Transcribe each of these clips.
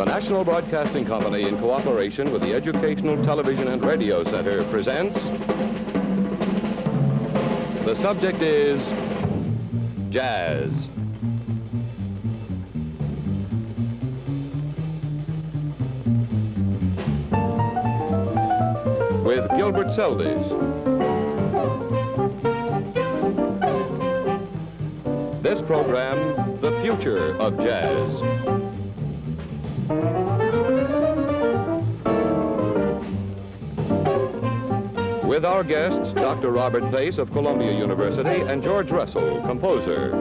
The National Broadcasting Company, in cooperation with the Educational Television and Radio Center, presents... The subject is jazz. With Gilbert Seldes. This program, The Future of Jazz. With our guests, Dr. Robert Pace of Columbia University and George Russell, composer.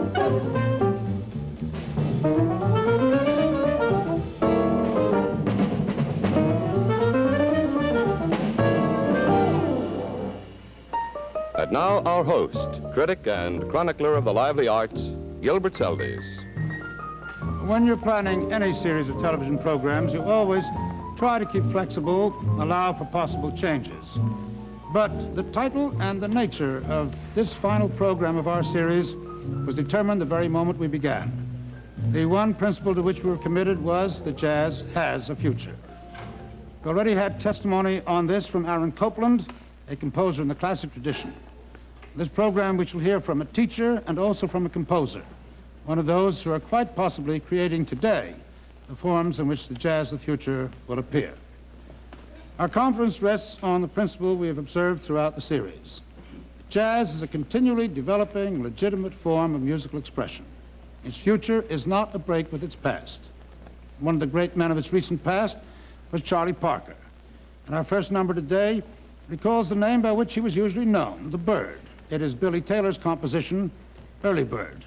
And now our host, critic and chronicler of the lively arts, Gilbert Seldes. When you're planning any series of television programs, you always try to keep flexible, allow for possible changes. But the title and the nature of this final program of our series was determined the very moment we began. The one principle to which we were committed was that jazz has a future. We already had testimony on this from Aaron Copland, a composer in the classic tradition. In this program, we shall hear from a teacher and also from a composer, one of those who are quite possibly creating today the forms in which the jazz of the future will appear. Our conference rests on the principle we have observed throughout the series. Jazz is a continually developing, legitimate form of musical expression. Its future is not a break with its past. One of the great men of its recent past was Charlie Parker. And our first number today recalls the name by which he was usually known, the Bird. It is Billy Taylor's composition, Early Bird.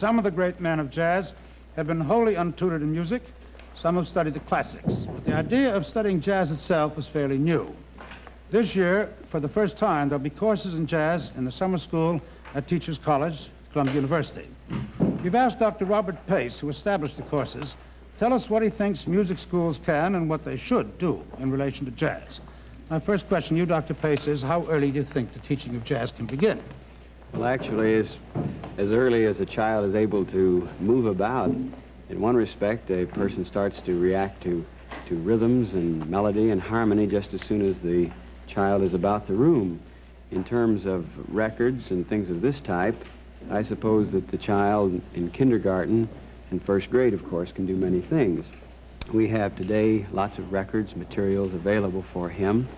Some of the great men of jazz have been wholly untutored in music. Some have studied the classics. But the idea of studying jazz itself was fairly new. This year, for the first time, there'll be courses in jazz in the summer school at Teachers College, Columbia University. We've asked Dr. Robert Pace, who established the courses, tell us what he thinks music schools can and what they should do in relation to jazz. My first question to you, Dr. Pace, is how early do you think the teaching of jazz can begin? Well, actually, as early as a child is able to move about, in one respect, a person starts to react to rhythms and melody and harmony just as soon as the child is about the room. In terms of records and things of this type, I suppose that the child in kindergarten and first grade, of course, can do many things. We have today lots of records, materials available for him,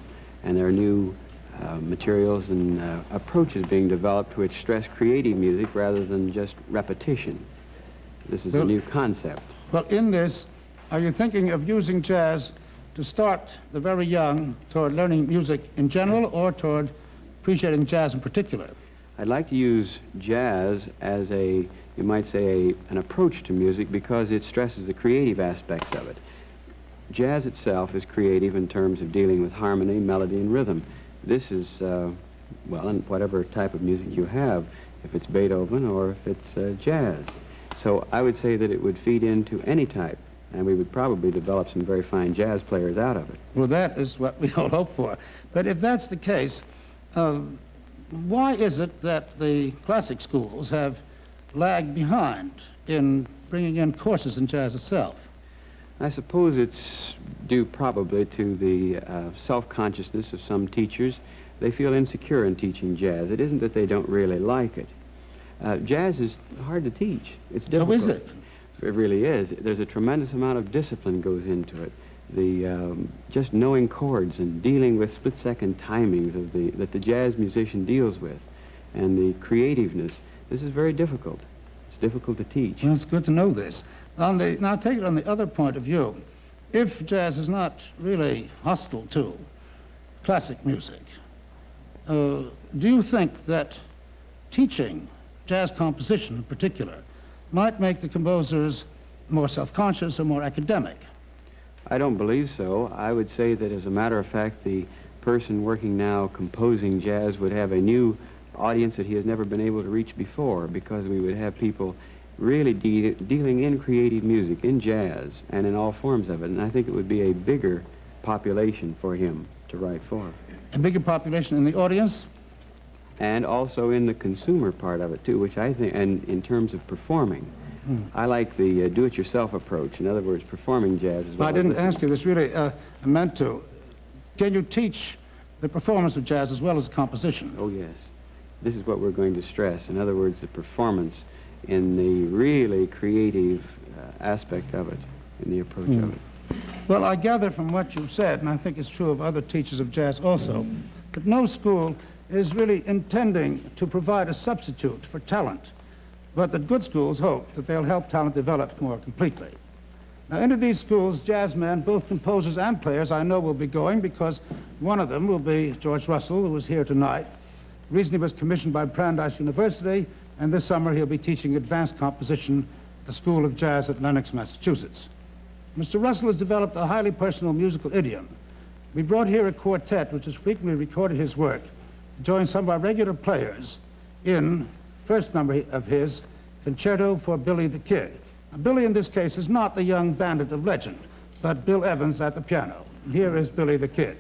and there are new materials and approaches being developed which stress creative music rather than just repetition. This is a new concept. Well, in this, are you thinking of using jazz to start the very young toward learning music in general or toward appreciating jazz in particular? I'd like to use jazz as you might say, an approach to music because it stresses the creative aspects of it. Jazz itself is creative in terms of dealing with harmony, melody, and rhythm. This is, well, in whatever type of music you have, if it's Beethoven or if it's jazz. So I would say that it would feed into any type, and we would probably develop some very fine jazz players out of it. Well, that is what we all hope for. But if that's the case, why is it that the classic schools have lagged behind in bringing in courses in jazz itself? I suppose it's due probably to the self-consciousness of some teachers. They feel insecure in teaching jazz. It isn't that they don't really like it. Jazz is hard to teach. It's difficult. Oh, is it? It really is. There's a tremendous amount of discipline goes into it. Just knowing chords and dealing with split-second timings that the jazz musician deals with, and the creativeness. This is very difficult. It's difficult to teach. Well, it's good to know this. Now, take it on the other point of view. If jazz is not really hostile to classic music, do you think that teaching jazz composition in particular might make the composers more self-conscious or more academic? I don't believe so. I would say that, as a matter of fact, the person working now composing jazz would have a new audience that he has never been able to reach before, because we would have people really dealing in creative music, in jazz, and in all forms of it. And I think it would be a bigger population for him to write for. A bigger population in the audience? And also in the consumer part of it, too, which I think, and in terms of performing. I like the do-it-yourself approach. In other words, performing jazz as well. I didn't ask you this, really. I meant to. Can you teach the performance of jazz as well as composition? Oh, yes. This is what we're going to stress. In other words, the performance in the really creative aspect of it, in the approach of it. Well, I gather from what you've said, and I think it's true of other teachers of jazz also, that no school is really intending to provide a substitute for talent, but that good schools hope that they'll help talent develop more completely. Now, into these schools, jazz men, both composers and players, I know will be going, because one of them will be George Russell, who was here tonight. The reason he was commissioned by Brandeis University, and this summer he'll be teaching advanced composition at the School of Jazz at Lenox, Massachusetts. Mr. Russell has developed a highly personal musical idiom. We brought here a quartet which has frequently recorded his work, to join some of our regular players in first number of his, Concerto for Billy the Kid. Now, Billy in this case is not the young bandit of legend, but Bill Evans at the piano. Here is Billy the Kid.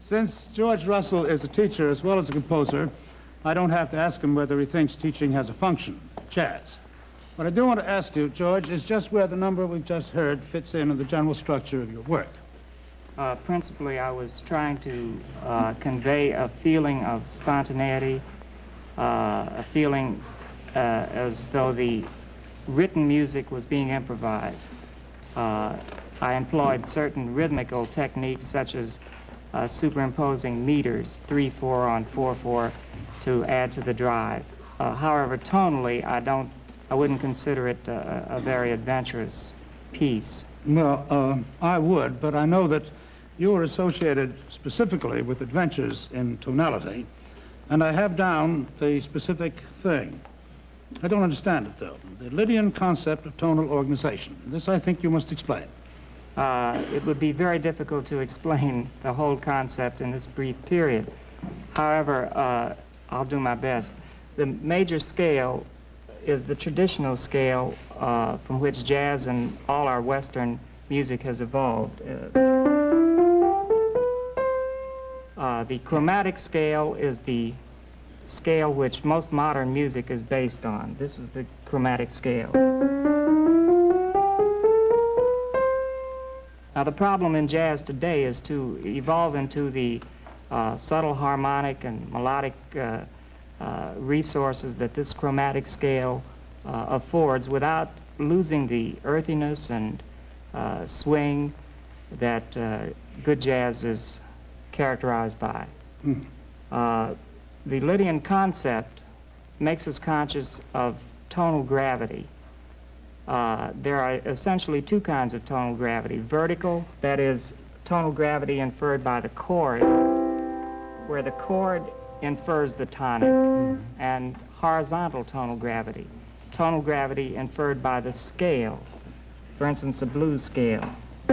Since George Russell is a teacher as well as a composer, I don't have to ask him whether he thinks teaching has a function, jazz. What I do want to ask you, George, is just where the number we've just heard fits in the general structure of your work. Principally, I was trying to convey a feeling of spontaneity, a feeling as though the written music was being improvised. I employed certain rhythmical techniques such as superimposing meters, 3/4 on 4/4, to add to the drive. However, tonally, I wouldn't consider it a very adventurous piece. Well, I would, but I know that you are associated specifically with adventures in tonality, and I have down the specific thing. I don't understand it, though. The Lydian concept of tonal organization. This, I think, you must explain. It would be very difficult to explain the whole concept in this brief period. However, I'll do my best. The major scale is the traditional scale from which jazz and all our Western music has evolved. The chromatic scale is the scale which most modern music is based on. This is the chromatic scale. Now, the problem in jazz today is to evolve into the subtle harmonic and melodic resources that this chromatic scale affords without losing the earthiness and swing that good jazz is characterized by. The Lydian concept makes us conscious of tonal gravity. There are essentially two kinds of tonal gravity. Vertical, that is tonal gravity inferred by the chord, where the chord infers the tonic, and horizontal tonal gravity inferred by the scale, for instance, a blues scale. I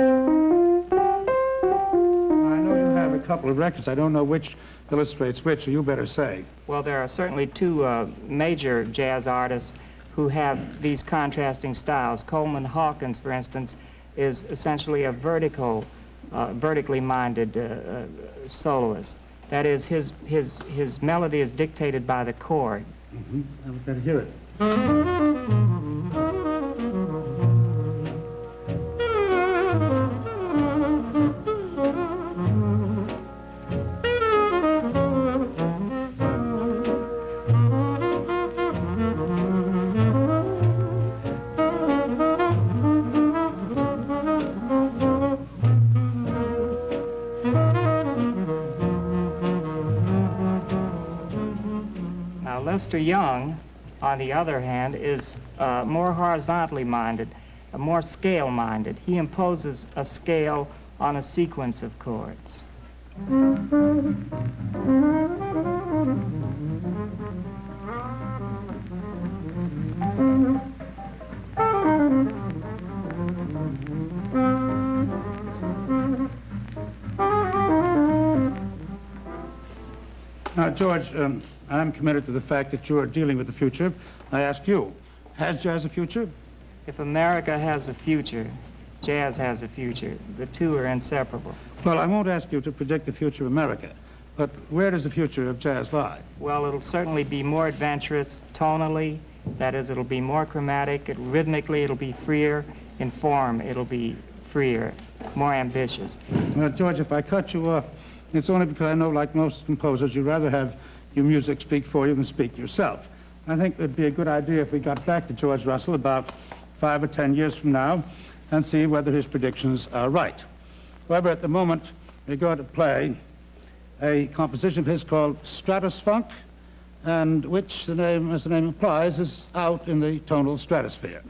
know you have a couple of records. I don't know which illustrates which, so you better say. Well, there are certainly two major jazz artists who have these contrasting styles. Coleman Hawkins, for instance, is essentially a vertically minded soloist. That is, his melody is dictated by the chord. I would better hear it. Lester Young, on the other hand, is more horizontally minded, more scale-minded. He imposes a scale on a sequence of chords. Now, George, I'm committed to the fact that you're dealing with the future. I ask you, has jazz a future? If America has a future, jazz has a future. The two are inseparable. Well, I won't ask you to predict the future of America, but where does the future of jazz lie? Well, it'll certainly be more adventurous tonally. That is, it'll be more chromatic. Rhythmically, it'll be freer. In form, it'll be freer, more ambitious. Well, George, if I cut you off, it's only because I know, like most composers, you'd rather have your music speak for you than speak yourself. I think it would be a good idea if we got back to George Russell about 5 or 10 years from now and see whether his predictions are right. However, at the moment, we're going to play a composition of his called Stratus Funk, and which, as the name implies, is out in the tonal stratosphere.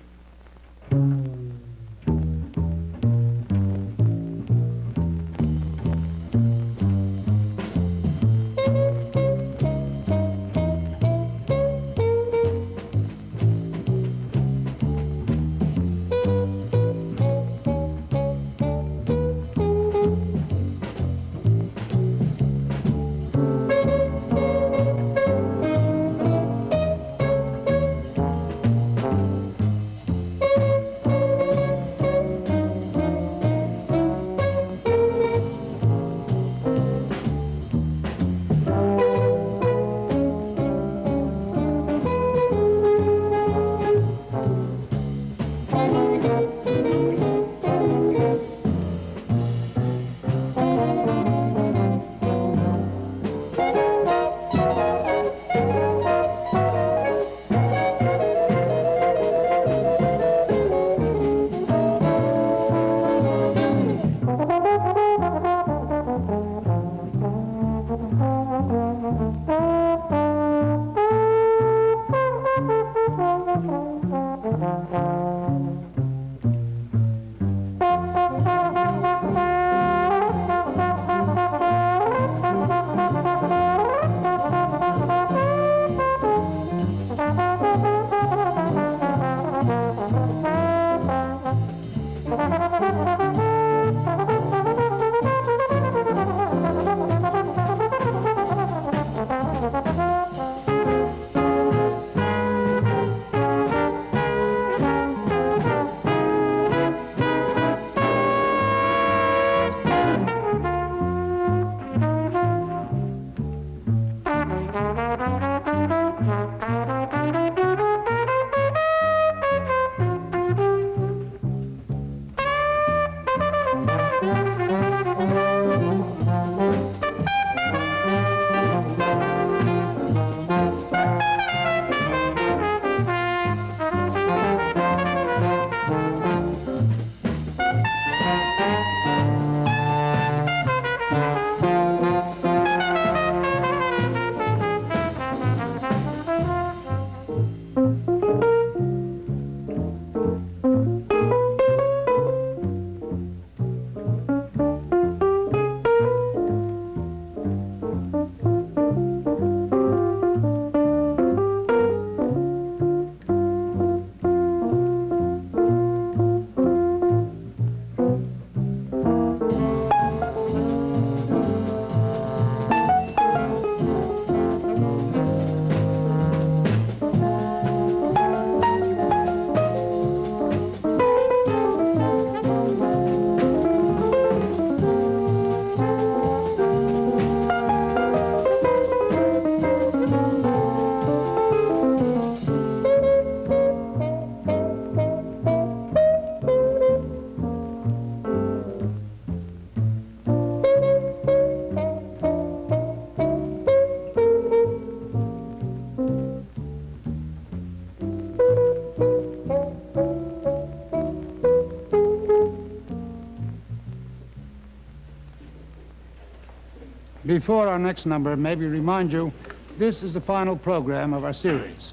Before our next number, maybe remind you, this is the final program of our series.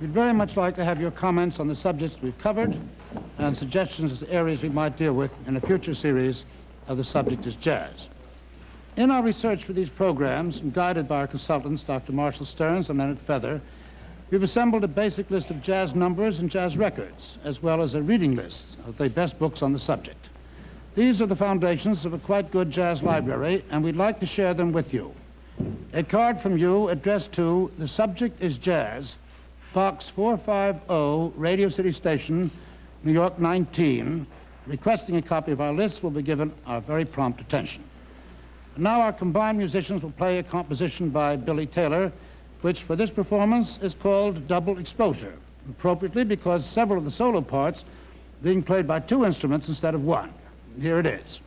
We'd very much like to have your comments on the subjects we've covered and suggestions as to areas we might deal with in a future series of The Subject is Jazz. In our research for these programs, and guided by our consultants, Dr. Marshall Stearns and Leonard Feather, we've assembled a basic list of jazz numbers and jazz records, as well as a reading list of the best books on the subject. These are the foundations of a quite good jazz library, and we'd like to share them with you. A card from you addressed to The Subject is Jazz, Box 450, Radio City Station, New York 19, requesting a copy of our list will be given our very prompt attention. Now our combined musicians will play a composition by Billy Taylor, which for this performance is called Double Exposure, appropriately because several of the solo parts are being played by two instruments instead of one. Here it is.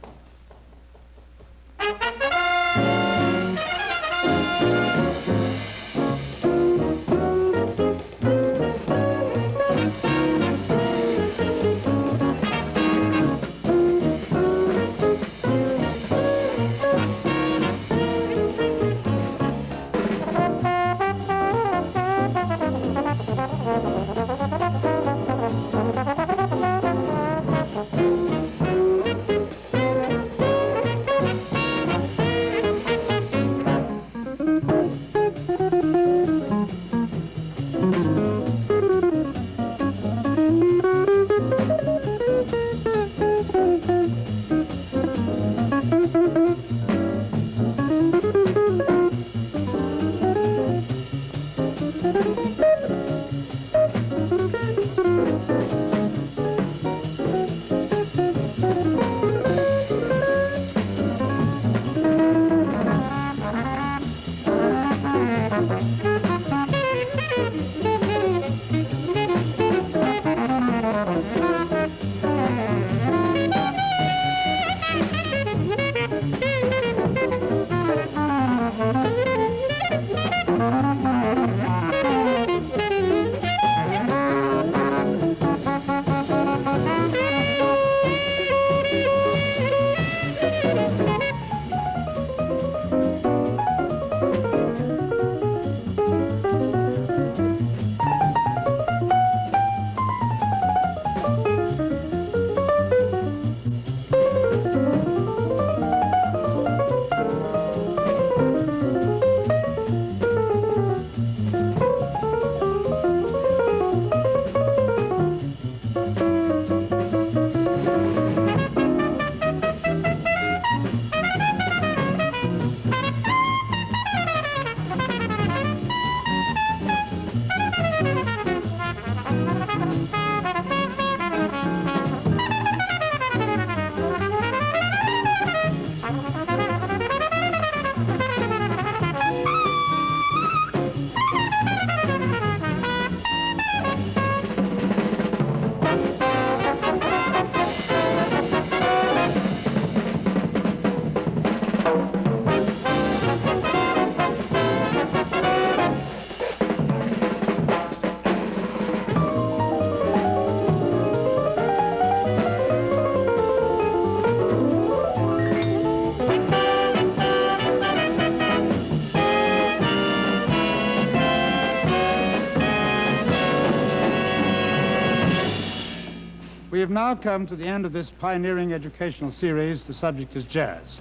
We have now come to the end of this pioneering educational series, The Subject is Jazz.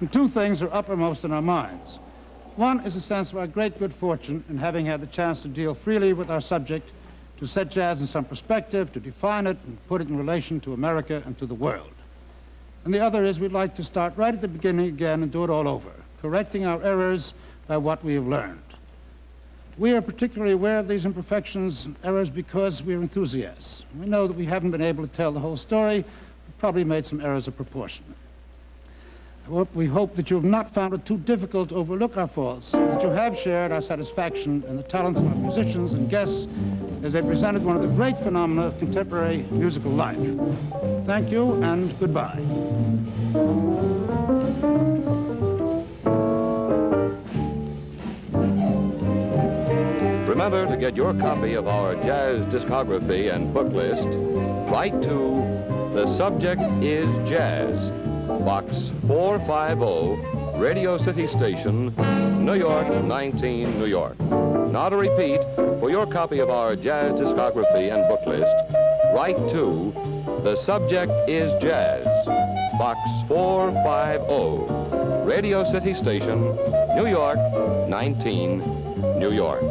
And two things are uppermost in our minds. One is a sense of our great good fortune in having had the chance to deal freely with our subject, to set jazz in some perspective, to define it, and put it in relation to America and to the world. And the other is we'd like to start right at the beginning again and do it all over, correcting our errors by what we have learned. We are particularly aware of these imperfections and errors because we're enthusiasts. We know that we haven't been able to tell the whole story. We've probably made some errors of proportion. We hope that you have not found it too difficult to overlook our faults, that you have shared our satisfaction in the talents of our musicians and guests as they presented one of the great phenomena of contemporary musical life. Thank you and goodbye. Remember to get your copy of our jazz discography and book list. Write to The Subject is Jazz, Box 450, Radio City Station, New York, 19, New York. Now to repeat, for your copy of our jazz discography and book list, write to The Subject is Jazz, Box 450, Radio City Station, New York, 19, New York.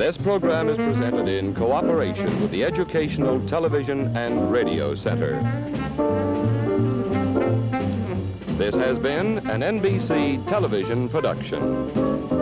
This program is presented in cooperation with the Educational Television and Radio Center. This has been an NBC television production.